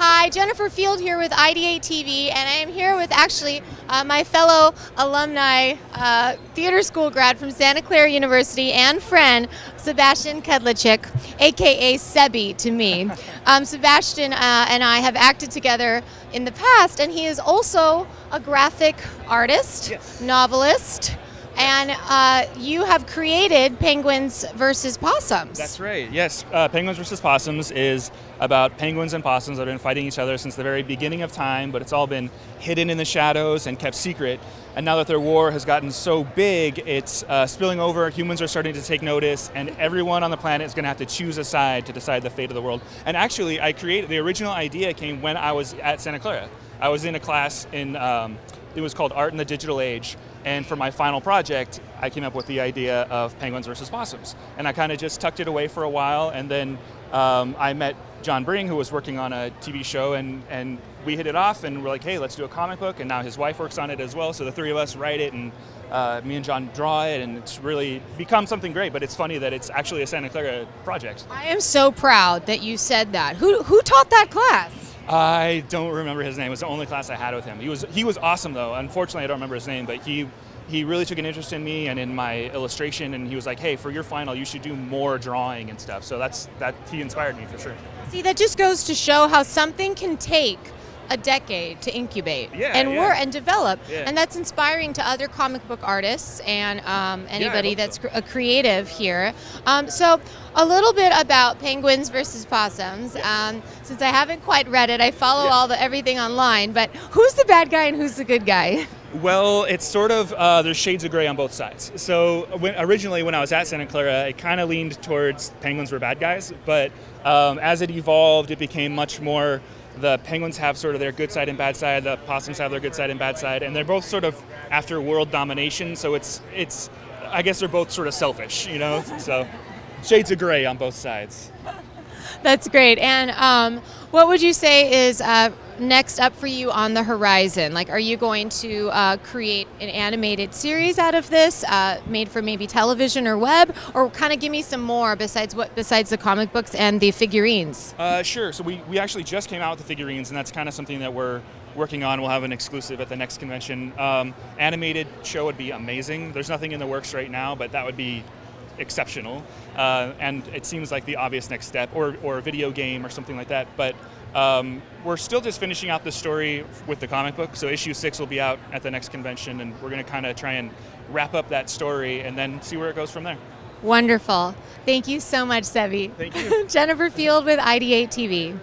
Hi, Jennifer Field here with IdeateTV, and I am here with actually my fellow alumni theater school grad from Santa Clara University and friend, Sebastian Kadlecik, aka Sebi to me. Sebastian and I have acted together in the past, and he is also a graphic artist, Yes. novelist, and you have created Penguins VS Possums. That's right, yes. Penguins vs. Possums is about penguins and possums that have been fighting each other since the very beginning of time, but it's all been hidden in the shadows and kept secret. And now that their war has gotten so big, it's spilling over, humans are starting to take notice, and everyone on the planet is going to have to choose a side to decide the fate of the world. And actually, the original idea came when I was at Santa Clara. I was in a class in, it was called Art in the Digital Age, and for my final project, I came up with the idea of Penguins vs. Possums. And I kind of just tucked it away for a while, and then I met John Bring, who was working on a TV show, and we hit it off, and we're like, hey, let's do a comic book, and now his wife works on it as well, so the three of us write it, and me and John draw it, and it's really become something great, but it's funny that it's actually a Santa Clara project. I am so proud that you said that. Who taught that class? I don't remember his name. It was the only class I had with him. He was awesome though. Unfortunately, I don't remember his name, but he really took an interest in me and in my illustration, and he was like, hey, for your final, you should do more drawing and stuff. So he inspired me for sure. See, that just goes to show how something can take a decade to incubate work and develop, and that's inspiring to other comic book artists and anybody that's a creative here. So a little bit about Penguins vs. Possums. Since I haven't quite read it, I follow everything online, but who's the bad guy and who's the good guy? Well, it's sort of, there's shades of gray on both sides. So originally when I was at Santa Clara, it kind of leaned towards penguins were bad guys, but as it evolved, it became much more the penguins have sort of their good side and bad side, the possums have their good side and bad side, and they're both sort of after world domination, so it's I guess they're both sort of selfish, you know? So shades of gray on both sides. That's great. And what would you say is next up for you on the horizon? Like, are you going to create an animated series out of this, made for maybe television or web, or kind of give me some more besides the comic books and the figurines? Sure. So we actually just came out with the figurines, and that's kind of something that we're working on. We'll have an exclusive at the next convention. Animated show would be amazing. There's nothing in the works right now, but that would be exceptional, and it seems like the obvious next step, or a video game or something like that. But we're still just finishing out the story with the comic book, so issue 6 will be out at the next convention, and we're going to kind of try and wrap up that story and then see where it goes from there. Wonderful. Thank you so much, Sebi. Thank you. Jennifer Field with IdeateTV.